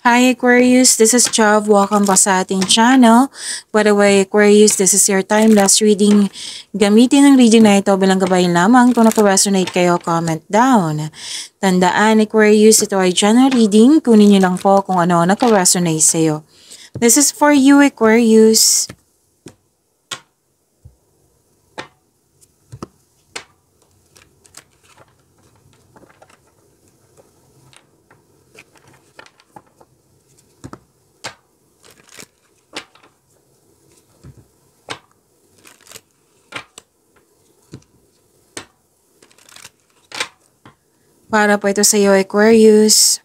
Hi Aquarius, this is Chav. Welcome back sa ating channel. By the way, Aquarius, this is your time-lapse reading. Gamitin ang reading na ito bilang gabay lamang. Kung naka-resonate kayo, comment down. Tandaan, Aquarius, ito ay general reading. Kunin niyo lang po kung ano naka-resonate sa'yo. This is for you, Aquarius. Para po ito sa iyo, Aquarius.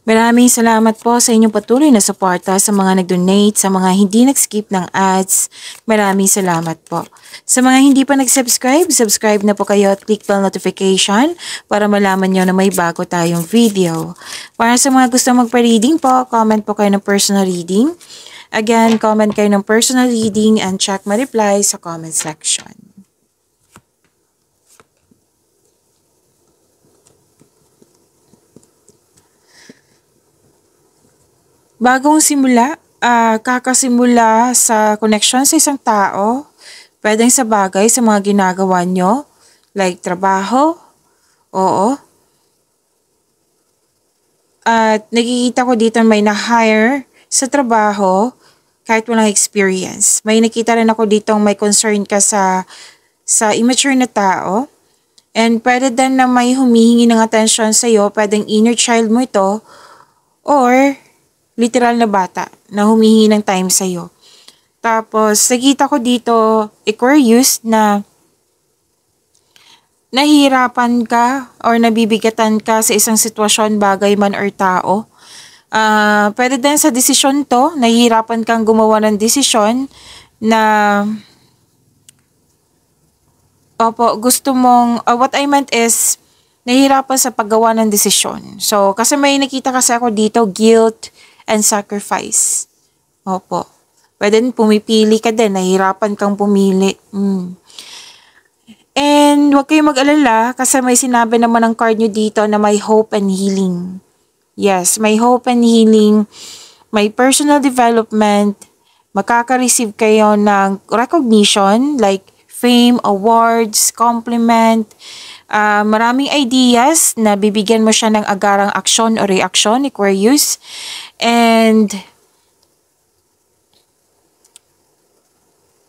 Maraming salamat po sa inyong patuloy na suporta sa mga nag-donate, sa mga hindi nag-skip ng ads. Maraming salamat po. Sa mga hindi pa nag-subscribe, subscribe na po kayo at click bell notification para malaman nyo na may bago tayong video. Para sa mga gusto magpa-reading po, comment po kayo ng personal reading. Again, comment kayo ng personal reading and check my reply sa comment section. Bagong simula, kakasimula sa connection sa isang tao, pwedeng sa bagay sa mga ginagawa nyo, like trabaho, oo. At nakikita ko dito may na-hire sa trabaho, kahit walang experience. May nakita rin ako dito may concern ka sa immature na tao. And pwede din na may humihingi ng attention sa'yo. Pwedeng inner child mo ito. Or literal na bata na humihingi ng time sa'yo. Tapos nakita ko dito, Aquarius, na nahihirapan ka or nabibigatan ka sa isang sitwasyon, bagay man or tao. Pwede din sa desisyon to, nahihirapan kang gumawa ng desisyon na gusto mong, what I meant is, nahihirapan sa paggawa ng desisyon. So, kasi may nakita kasi ako dito, guilt and sacrifice. Opo. Pwede din pumipili ka din, nahihirapan kang pumili. And huwag kayong mag-alala kasi may sinabi naman ng card nyo dito na may hope and healing. Yes, may hope and healing, may personal development, makaka-receive kayo ng recognition like fame, awards, compliment, maraming ideas na bibigyan mo siya ng agarang aksyon o reaksyon, Aquarius. And,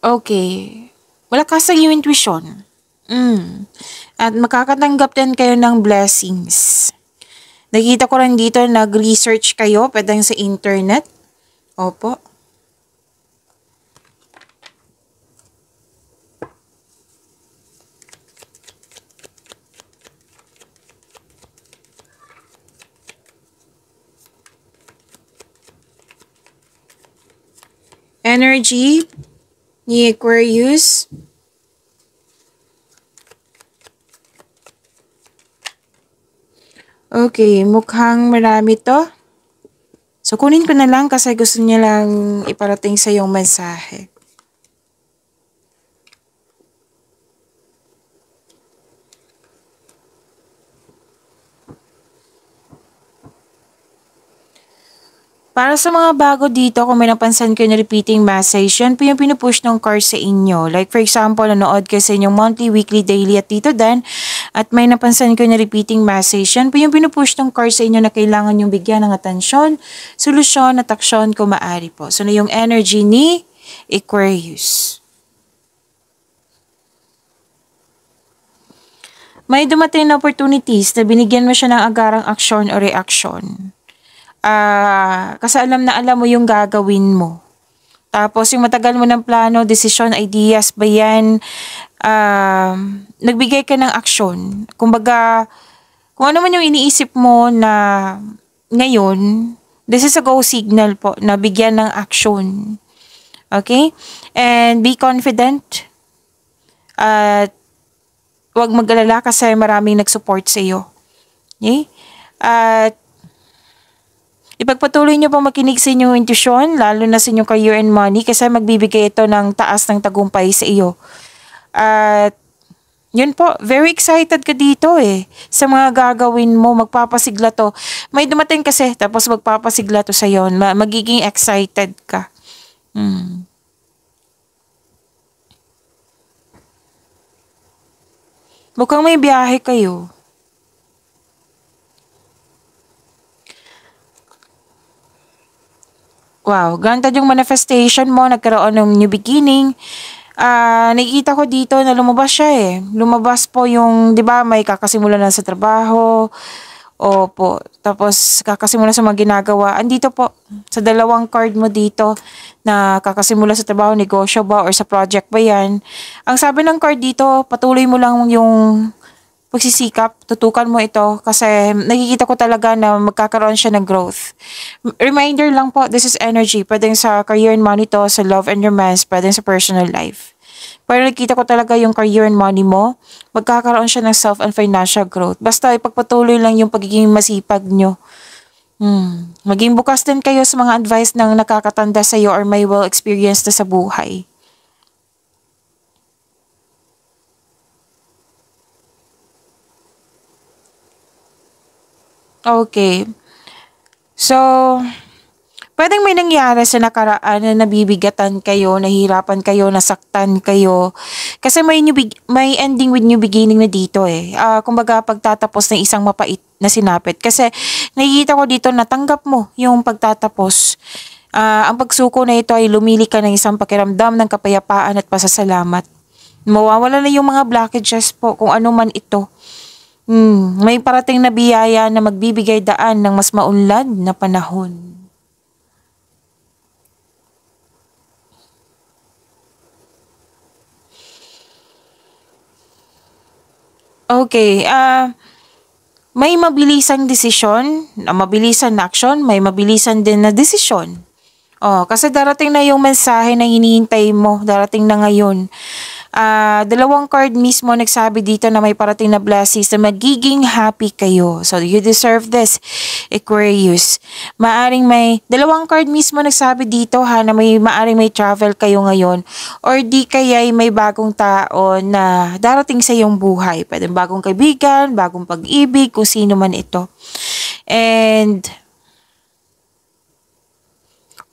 okay, malakas ang iyong intuition. At makakatanggap din kayo ng blessings. Nakita ko rin dito, nag-research kayo, pwedeng sa internet. Opo. Energy ni Aquarius. Okay, mukhang marami to. So, kunin ko na lang kasi gusto niya lang iparating sa yung mensahe. Para sa mga bago dito, kung may napansin kayo na repeating message, yan po yung pinupush ng card sa inyo. Like for example, nanood kayo sa inyong monthly, weekly, daily at dito din. At may napansin kayo na repeating message, yan po yung pinupush ng card sa inyo na kailangan yung bigyan ng atensyon, solusyon at aksyon kung maaari po. So na yung energy ni Aquarius. May dumating na opportunities na binigyan mo siya ng agarang aksyon o reaksyon. Kasi alam mo yung gagawin mo. Tapos yung matagal mo ng plano, desisyon, ideas ba yan, nagbigay ka ng aksyon. Kumbaga, kung ano man yung iniisip mo na ngayon, this is a go signal po na bigyan ng aksyon. Okay? And be confident. At huwag mag-alala kasi maraming nag-support sa iyo. Okay? At ipagpatuloy nyo po makinig sa inyong intuition, lalo na sa inyong career and money kasi magbibigay ito ng taas ng tagumpay sa iyo. At Yun po, very excited ka dito eh. Sa mga gagawin mo, magpapasigla to. May dumating kasi, tapos magpapasigla to sa'yo. Magiging excited ka. Hmm. Mukhang may biyahe kayo. Wow, ganda yung manifestation mo, nagkaroon ng new beginning. Nakikita ko dito na lumabas siya eh. Lumabas po yung, di ba, may kakasimula na sa trabaho. Opo. Tapos, kakasimula sa mga ginagawa. Andito po, sa dalawang card mo dito, na kakasimula sa trabaho, negosyo ba, or sa project ba yan. Ang sabi ng card dito, patuloy mo lang yung pagsisikap, tutukan mo ito kasi nakikita ko talaga na magkakaroon siya ng growth. Reminder lang po, this is energy. Pwedeng sa career and money to, sa love and romance, pwedeng sa personal life. Pero nakikita ko talaga yung career and money mo, magkakaroon siya ng self and financial growth. Basta ipagpatuloy lang yung pagiging masipag nyo. Maging bukas din kayo sa mga advice ng nakakatanda sa iyo or may well experienced na sa buhay. Okay. So, pwedeng may nangyari sa nakaraan na nabibigatan kayo, nahihirapan kayo, nasaktan kayo. Kasi may ending with new beginning na dito eh. Kumbaga pagtatapos ng isang mapait na sinapit. Kasi nakikita ko dito natanggap mo yung pagtatapos. Ang pagsuko na ito ay lumili ka ng isang pakiramdam ng kapayapaan at pasasalamat. Mawawala na yung mga blockages po kung ano man ito. May parating na biyaya na magbibigay daan ng mas maunlad na panahon. Okay, may mabilisang desisyon, mabilisan na action, may mabilisan din na desisyon. Kasi darating na yung mensahe na hinihintay mo, darating na ngayon. Dalawang card mismo nagsabi dito na may parating na blessings na magiging happy kayo. So, you deserve this, Aquarius. Dalawang card mismo nagsabi dito na maaring may travel kayo ngayon. Or di kaya may bagong tao na darating sa iyong buhay. Pwede bagong kaibigan, bagong pag-ibig, kung sino man ito. And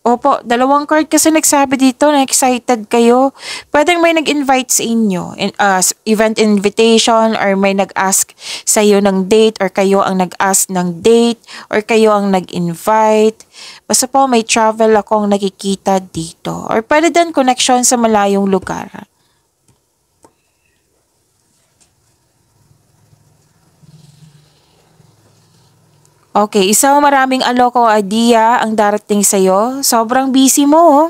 opo, dalawang card kasi nagsabi dito na excited kayo. Pwedeng may nag-invite sa inyo, event invitation, or may nag-ask sa iyo ng date, or kayo ang nag-ask ng date, or kayo ang nag-invite. Basta po may travel akong nakikita dito. Or pwede din connection sa malayong lugar. Okay, isang maraming aloko idea ang darating sa'yo. Sobrang busy mo, oh.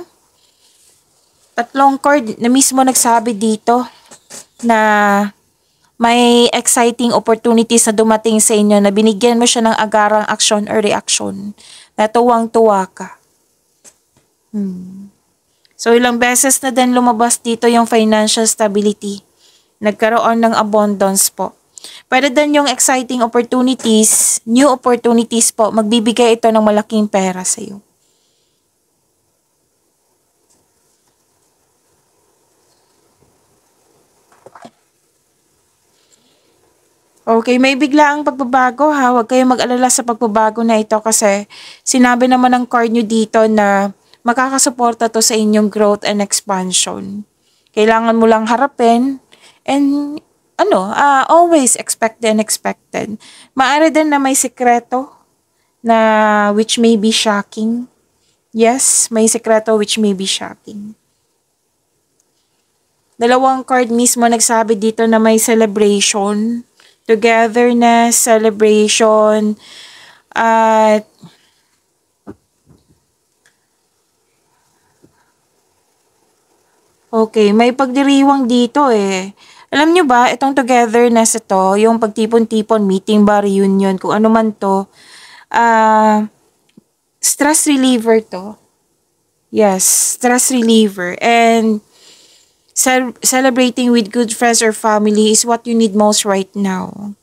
Tatlong card na mismo nagsabi dito na may exciting opportunities na dumating sa inyo na binigyan mo siya ng agarang action or reaction na tuwang-tuwa ka. So, ilang beses na din lumabas dito yung financial stability. Nagkaroon ng abundance po. Pwede din yung exciting opportunities, new opportunities po, magbibigay ito ng malaking pera sa iyo. Okay, may biglaang pagbabago ha. Huwag kayong mag-alala sa pagbabago na ito kasi sinabi naman ng card nyo dito na makakasuporta to sa inyong growth and expansion. Kailangan mo lang harapin and always expect the unexpected. Maaari din na may sikreto na which may be shocking. Yes, may sikreto which may be shocking. Dalawang card mismo nagsabi dito na may celebration, togetherness, celebration, at okay, may pagdiriwang dito eh. Alam nyo ba, itong togetherness ito, yung pagtipon-tipon, meeting ba, reunion, kung ano man to, stress reliever to. Yes, stress reliever. And celebrating with good friends or family is what you need most right now.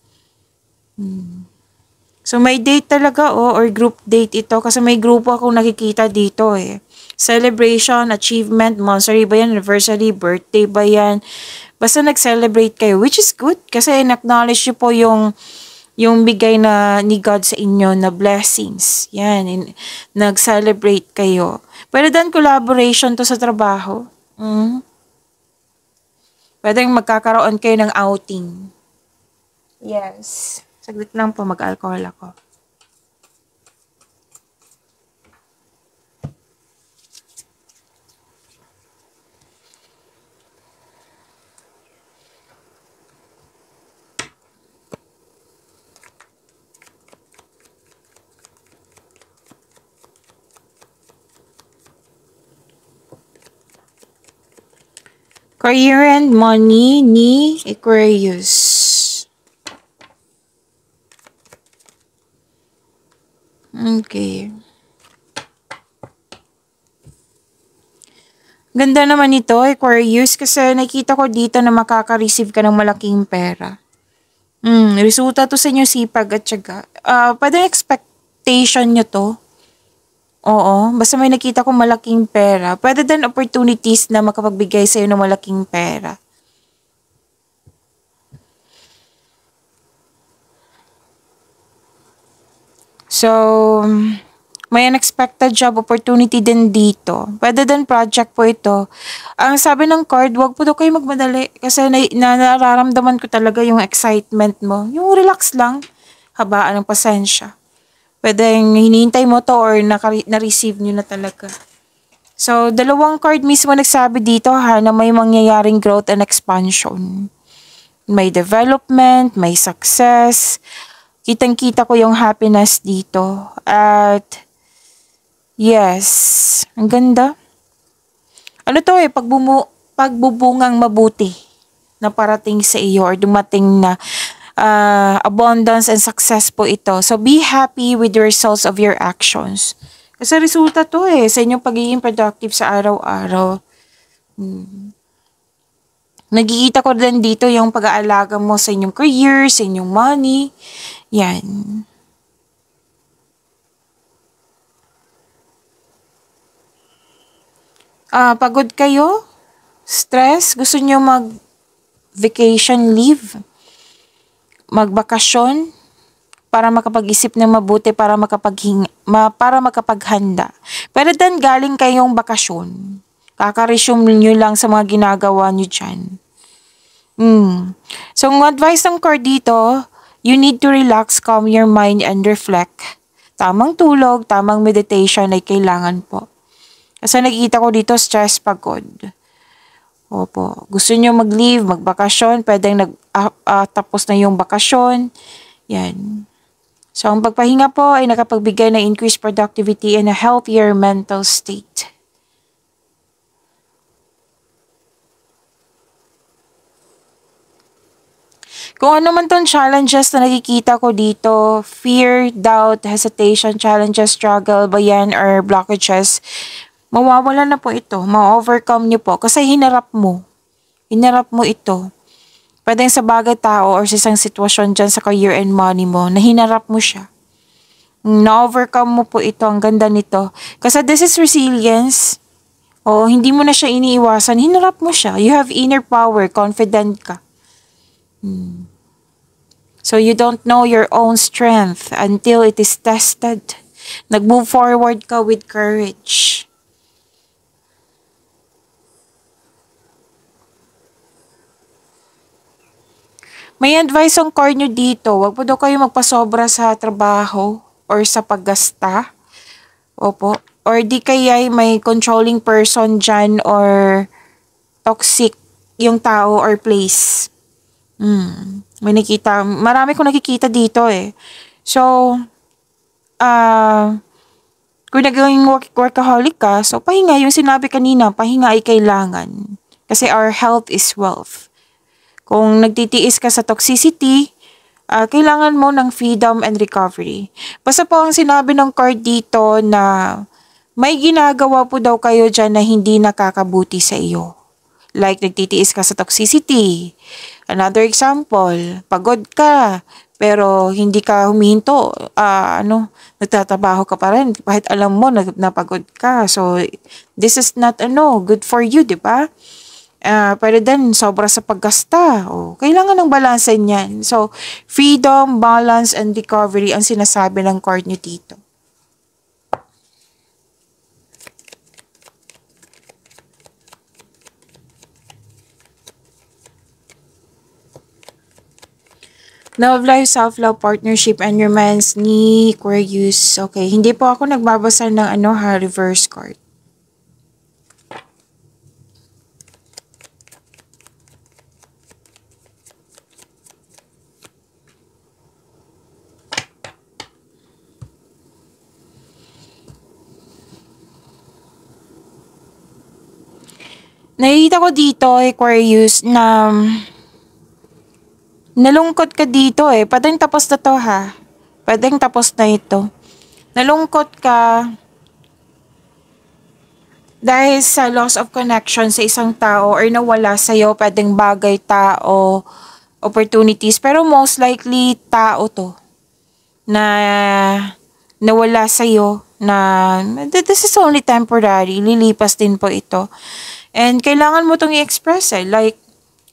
So may date talaga or group date ito kasi may grupo akong nakikita dito eh. Celebration, achievement, monthsary ba yan, anniversary, birthday ba yan, Basta nag-celebrate kayo, which is good kasi in-acknowledge nyo po yung bigay na ni God sa inyo na blessings. Yan, nag-celebrate kayo. Pwede din collaboration to sa trabaho. Pwede magkakaroon kayo ng outing. Yes. Saglit lang po, mag-alcohol ako. Career and money ni Aquarius. Okay. Ganda naman ito, Aquarius, kasi nakita ko dito na makaka-receive ka ng malaking pera. Resulta to sa inyo sipag at syaga. Pwede expectation nyo to. Oo, basta may nakita ko malaking pera. Pwede din opportunities na makapagbigay sa'yo ng malaking pera. So, may unexpected job opportunity din dito. Pwede din project po ito. Ang sabi ng card, wag po daw kayo magmadali. Kasi nararamdaman ko talaga yung excitement mo. Yung relax lang, habaan ng pasensya. Pwedeng hinihintay mo to or na-receive nyo na talaga. So, dalawang card mismo nagsabi dito na may mangyayaring growth and expansion. May development, may success. Kitang-kita ko yung happiness dito. At, yes, ang ganda. Ano to pagbubungang mabuti na parating sa iyo or dumating na abundance and success po ito. So, be happy with the results of your actions. Kasi resulta to sa inyong pagiging productive sa araw-araw. Nagkikita ko din dito yung pag-aalaga mo sa inyong career, sa inyong money. Yan. Pagod kayo? Stress? Gusto nyo mag-vacation leave? Magbakasyon para makapag-isip ng mabuti, para makapaghanda. Pero then galing kayong bakasyon. Kaka-resume nyo lang sa mga ginagawa nyo dyan. So, ang advice ng card dito, you need to relax, calm your mind, and reflect. Tamang tulog, tamang meditation ay kailangan po. Kasi nakikita ko dito, stress, pagod. Opo. Gusto nyo mag-leave, magbakasyon, pwedeng tapos na yung bakasyon. Yan. So, ang pagpahinga po ay nakapagbigay ng increased productivity and a healthier mental state. Kung ano man tong challenges na nakikita ko dito, fear, doubt, hesitation, challenges, struggle, bayan, or blockages, mawawala na po ito. Ma-overcome nyo po kasi hinarap mo. Hinarap mo ito. Pwede sa bagay tao or sa isang sitwasyon dyan sa career and money mo na hinarap mo siya. Na-overcome mo po ito. Ang ganda nito. Kasi this is resilience. Hindi mo na siya iniiwasan. Hinarap mo siya. You have inner power. Confident ka. So you don't know your own strength until it is tested. Nag-move forward ka with courage. May advice ang card nyo dito. Huwag po daw kayo magpasobra sa trabaho or sa paggasta. Opo. Or di kaya may controlling person dyan or toxic yung tao or place. May nakita. Marami kong nakikita dito So, kung naging workaholic ka, so pahinga. Yung sinabi kanina, pahinga ay kailangan. Kasi our health is wealth. Kung nagtitiis ka sa toxicity, kailangan mo ng freedom and recovery. Basta po ang sinabi ng card dito na may ginagawa po daw kayo dyan na hindi nakakabuti sa iyo. Like nagtitiis ka sa toxicity. Another example, pagod ka, pero hindi ka huminto. Nagtatrabaho ka pa rin kahit alam mo napagod ka. So, this is not good for you, di ba? Pero din, sobra sa paggasta. Kailangan ng balanse niyan. So, freedom, balance, and recovery ang sinasabi ng card nyo dito. Love life, self-love, partnership, and romance ni Aquarius. Okay, hindi po ako nagbabasa ng reverse card. Nakikita ko dito, Aquarius, na nalungkot ka dito Pwedeng tapos na to ha. Pwedeng tapos na ito. Nalungkot ka dahil sa loss of connection sa isang tao or nawala sa'yo, pwedeng bagay, tao, opportunities. Pero most likely, tao to na nawala sa'yo na this is only temporary. Lilipas din po ito. And kailangan mo itong i-express Like,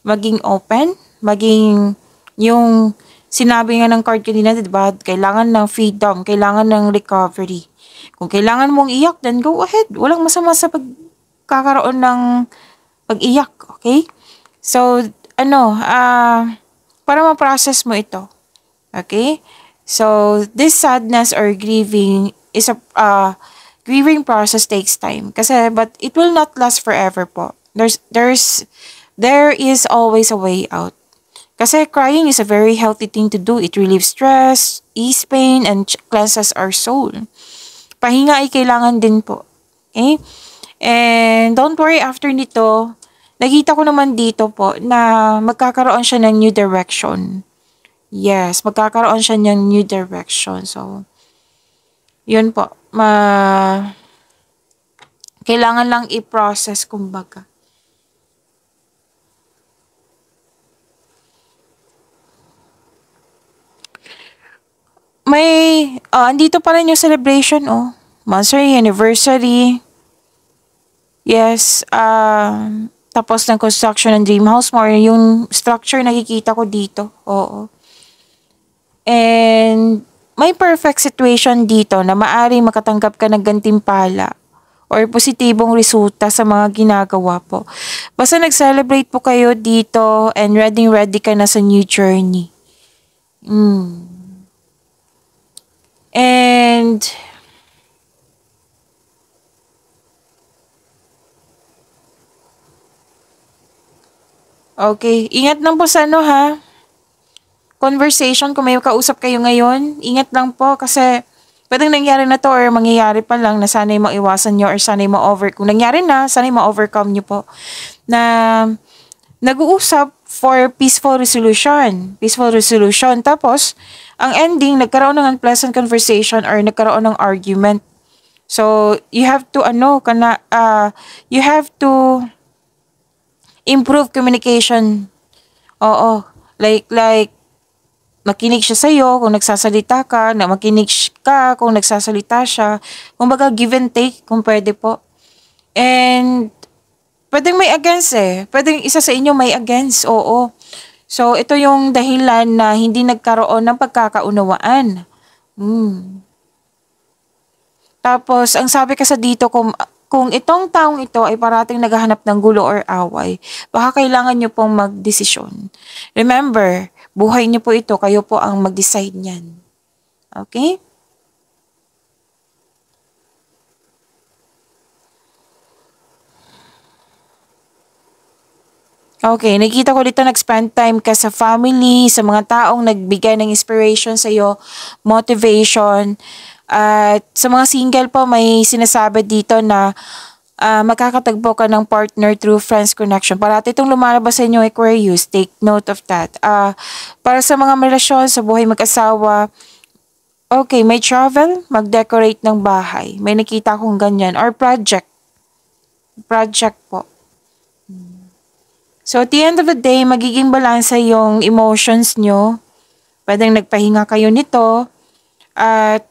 maging open, maging yung sinabi nga ng card kanina, diba? Kailangan ng freedom, kailangan ng recovery. Kung kailangan mong iyak, then go ahead. Walang masama sa pagkakaroon ng pag-iyak, okay? So, para ma-process mo ito. Okay? So, this sadness or grieving is grieving process takes time. But it will not last forever po. There is always a way out. Kasi crying is a very healthy thing to do. It relieves stress, ease pain, and cleanses our soul. Pahinga ay kailangan din po. Okay? And don't worry, after nito, nakita ko naman dito po na magkakaroon siya ng new direction. Yes, magkakaroon siya ng new direction. So, yun po. Kailangan lang i-process, kumbaga. Andito pa rin yung celebration, monthsary, anniversary. Yes, tapos ng construction ng dream house mo, yung structure nakikita ko dito. Oo. And may perfect situation dito na maaring makatanggap ka ng gantimpala or positibong resulta sa mga ginagawa po. Basta nag-celebrate po kayo dito and ready ka na sa new journey. And okay, ingat lang po sa ha. Conversation, kung may kausap kayo ngayon, ingat lang po kasi pwedeng nangyari na to or mangyayari pa lang na sana'y maiwasan nyo or sana'y kung nangyari na, sana'y ma-overcome nyo po na nag-uusap for peaceful resolution. Tapos, ang ending, nagkaroon ng unpleasant conversation or nagkaroon ng argument. So, you have to you have to improve communication. Oo. Like, makinig siya sa'yo kung nagsasalita ka, na makinig ka kung nagsasalita siya. Kumbaga, give and take kung pwede po. And, pwedeng may against Pwedeng isa sa inyo may against, oo. So, ito yung dahilan na hindi nagkaroon ng pagkakaunawaan. Tapos, ang sabi kasi dito, kung itong taong ito ay parating naghahanap ng gulo or away, baka kailangan nyo pong magdesisyon. Remember, buhay niyo po ito, kayo po ang mag-decide niyan. Okay? Okay, nakita ko dito nag-spend time ka sa family, sa mga taong nagbigay ng inspiration sa iyo, motivation. At sa mga single po, may sinasabi dito na makakatagpo ka ng partner through friends connection. Parati itong lumalabas sa inyo, Aquarius. Take note of that. Para sa mga relasyon, sa buhay mag-asawa, okay, may travel, mag-decorate ng bahay. May nakita akong ganyan. Or project. Project po. So, at the end of the day, magiging balansa yung emotions nyo. Pwedeng nagpahinga kayo nito. At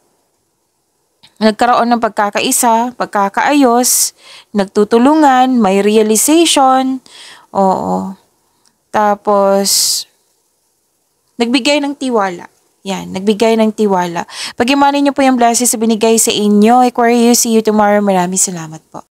nagkaroon ng pagkakaisa, pagkakaayos, nagtutulungan, may realization. Oo. Tapos, nagbigay ng tiwala. Yan, nagbigay ng tiwala. Pag-imanin niyo po yung blessings na binigay sa inyo. Aquarius, see you tomorrow. Maraming salamat po.